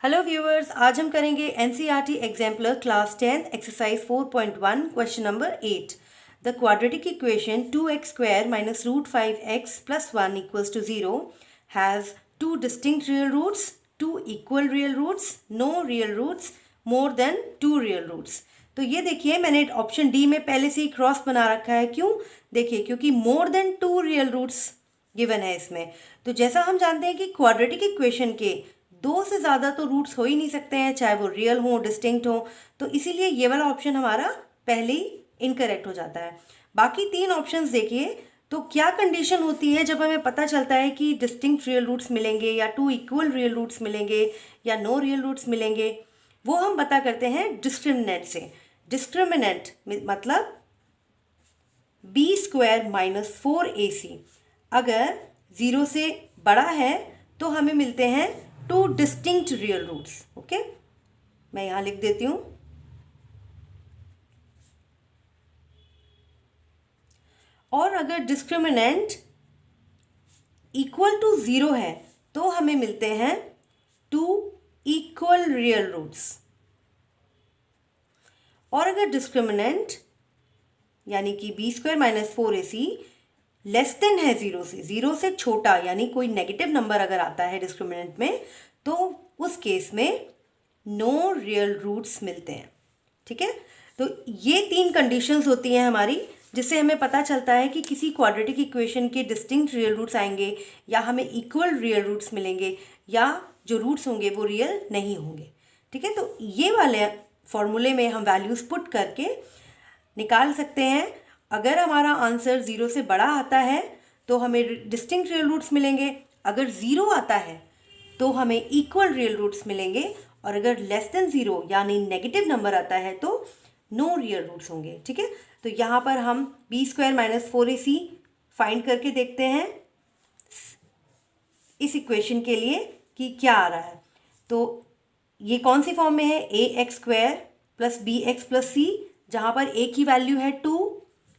Hello viewers, आज हम करेंगे NCERT exemplar class 10 exercise 4.1 question number 8। The quadratic equation 2x square minus root 5x plus 1 equals to 0 has two distinct real roots, two equal real roots, no real roots, more than two real roots. तो ये देखिए, मैंने option D में पहले से ही cross बना रखा है। क्यों? देखिए, क्योंकि more than two real roots given है इसमें। तो जैसा हम जानते हैं कि क्वाड्रेटिक इक्वेशन के दो से ज़्यादा तो रूट्स हो ही नहीं सकते हैं, चाहे वो रियल हो, डिस्टिंक्ट हो, तो इसीलिए ये वाला ऑप्शन हमारा पहले ही इनकरेक्ट हो जाता है। बाकी तीन ऑप्शंस देखिए, तो क्या कंडीशन होती है जब हमें पता चलता है कि डिस्टिंक्ट रियल रूट्स मिलेंगे या टू इक्वल रियल रूट्स मिलेंगे या नो रियल रूट्स मिलेंगे, वो हम पता करते हैं डिस्क्रिमिनेंट से। डिस्क्रिमिनेंट मतलब बी स्क्वायर माइनस 4ac अगर 0 से बड़ा है तो हमें मिलते हैं two distinct real roots. Okay, मैं यहां लिख देती हूं। और अगर डिस्क्रिमिनेंट इक्वल टू 0 है तो हमें मिलते हैं टू इक्वल रियल रूट्स। और अगर डिस्क्रिमिनेंट यानी कि B square minus 4ac less than है 0 से, 0 से छोटा, यानी कोई नेगेटिव नंबर अगर आता है डिस्क्रिमिनेंट में, तो उस केस में नो रियल रूट्स मिलते हैं। ठीक है, तो ये तीन कंडीशंस होती हैं हमारी, जिससे हमें पता चलता है कि किसी क्वाड्रेटिक इक्वेशन के डिस्टिंक्ट रियल रूट्स आएंगे या हमें इक्वल रियल रूट्स मिलेंगे या जो रूट्स होंगे वो रियल नहीं होंगे। ठीक है, तो ये वाले फॉर्मूले में हम वैल्यूज़ पुट करके निकाल सकते हैं। अगर हमारा आंसर 0 से बड़ा आता है तो हमें डिस्टिंक्ट रियल रूट्स मिलेंगे, अगर 0 आता है तो हमें इक्वल रियल रूट्स मिलेंगे, और अगर लेस देन 0 यानी नेगेटिव नंबर आता है तो नो रियल रूट्स होंगे। ठीक है, तो यहाँ पर हम B square minus 4ac find करके देखते हैं इस इक्वेशन के लिए कि क्या आ रहा है। तो ये कौन सी फॉर्म में है? A x square plus b x plus c, जहाँ पर ए की वैल्यू है 2,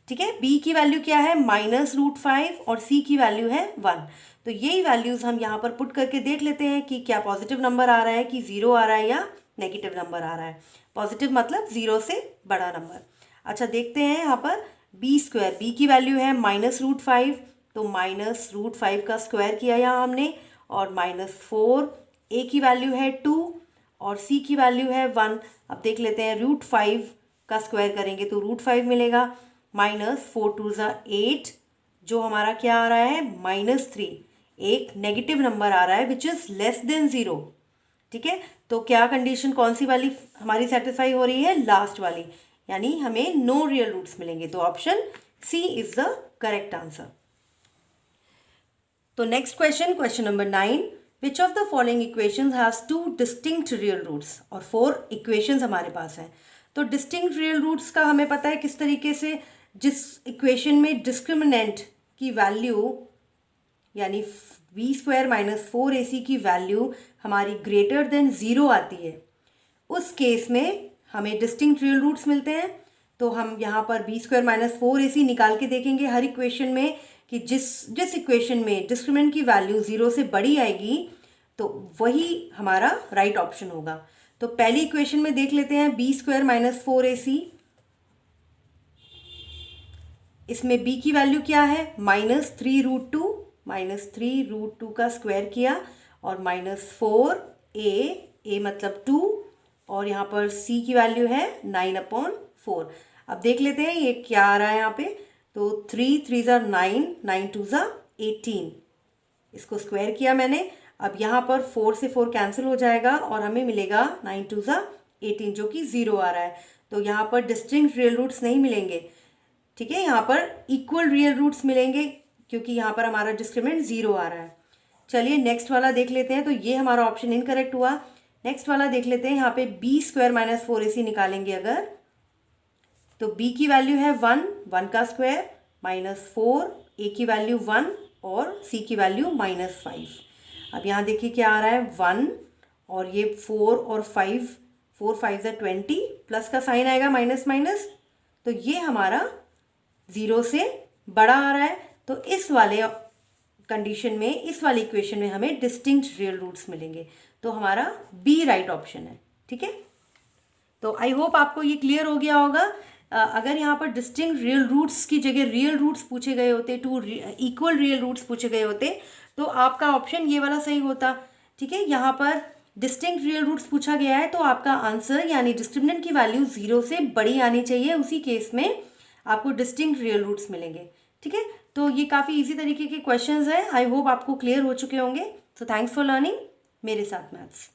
ठीक है, बी की वैल्यू क्या है माइनस रूट 5 और सी की वैल्यू है 1। तो यही वैल्यूज़ हम यहाँ पर पुट करके देख लेते हैं कि क्या पॉजिटिव नंबर आ रहा है, कि 0 आ रहा है या नेगेटिव नंबर आ रहा है। पॉजिटिव मतलब 0 से बड़ा नंबर। अच्छा, देखते हैं यहाँ पर बी स्क्वायर, बी की वैल्यू है माइनस रूट 5, तो माइनस रूट 5 का स्क्वायर किया यहाँ हमने, और माइनस 4, ए की वैल्यू है 2 और सी की वैल्यू है 1। अब देख लेते हैं, रूट 5 का स्क्वायर करेंगे तो रूट 5 मिलेगा, माइनस 4 2 8, जो हमारा क्या आ रहा है माइनस 3, एक नेगेटिव नंबर आ रहा है विच इज़ लेस देन 0। ठीक है, तो क्या कंडीशन कौन सी वाली हमारी सेटिस्फाई हो रही है? लास्ट वाली, यानी हमें नो रियल रूट्स मिलेंगे। तो option C is the correct answer. तो next question, question number 9, which of the following equations has two distinct real roots. और 4 इक्वेशंस हमारे पास हैं। तो डिस्टिंक्ट रियल रूट्स का हमें पता है किस तरीके से, जिस इक्वेशन में डिस्क्रिमिनेंट की वैल्यू यानी बी स्क्वायर माइनस 4ac की वैल्यू हमारी ग्रेटर देन 0 आती है, उस केस में हमें डिस्टिंक्ट रियल रूट्स मिलते हैं। तो हम यहाँ पर बी स्क्वायर माइनस 4ac निकाल के देखेंगे हर इक्वेशन में कि जिस इक्वेशन में डिस्क्रिमिनेंट की वैल्यू 0 से बड़ी आएगी तो वही हमारा राइट ऑप्शन होगा। तो पहली इक्वेशन में देख लेते हैं, बी स्क्वायर माइनस 4ac, इसमें b की वैल्यू क्या है माइनस 3 रूट 2, माइनस 3 रूट 2 का स्क्वायर किया, और माइनस 4 a मतलब 2, और यहाँ पर c की वैल्यू है 9/4। अब देख लेते हैं ये क्या आ रहा है यहाँ पे। तो 3 3 9, 9 2 18, इसको स्क्वायर किया मैंने। अब यहाँ पर 4 से 4 कैंसिल हो जाएगा और हमें मिलेगा 9 2 18, जो कि 0 आ रहा है। तो यहाँ पर डिस्टिंक्ट रियल रूट्स नहीं मिलेंगे। ठीक है, यहाँ पर इक्वल रियल रूट्स मिलेंगे क्योंकि यहाँ पर हमारा डिस्क्रिमिनेंट 0 आ रहा है। चलिए नेक्स्ट वाला देख लेते हैं। तो ये हमारा ऑप्शन इनकरेक्ट हुआ। नेक्स्ट वाला देख लेते हैं, यहाँ पे बी स्क्वायर माइनस 4ac निकालेंगे अगर, तो b की वैल्यू है 1, 1 का स्क्वायर, माइनस 4, a की वैल्यू 1 और c की वैल्यू माइनस 5। अब यहाँ देखिए क्या आ रहा है 1 और ये 4 और 5, 4 5 20, प्लस का साइन आएगा माइनस माइनस, तो ये हमारा 0 से बड़ा आ रहा है। तो इस वाले कंडीशन में, इस वाली इक्वेशन में हमें डिस्टिंक्ट रियल रूट्स मिलेंगे। तो हमारा बी राइट ऑप्शन है। ठीक है, तो आई होप आपको ये क्लियर हो गया होगा। अगर यहाँ पर डिस्टिंक्ट रियल रूट्स की जगह रियल रूट्स पूछे गए होते, टू इक्वल रियल रूट्स पूछे गए होते, तो आपका ऑप्शन ये वाला सही होता। ठीक है, यहाँ पर डिस्टिंक्ट रियल रूट्स पूछा गया है, तो आपका आंसर यानी डिस्क्रिमिनेंट की वैल्यू 0 से बड़ी आनी चाहिए। उसी केस में आपको डिस्टिंक्ट रियल रूट्स मिलेंगे। ठीक है, तो ये काफ़ी इजी तरीके के क्वेश्चंस हैं। आई होप आपको क्लियर हो चुके होंगे। सो थैंक्स फॉर लर्निंग मेरे साथ मैथ्स।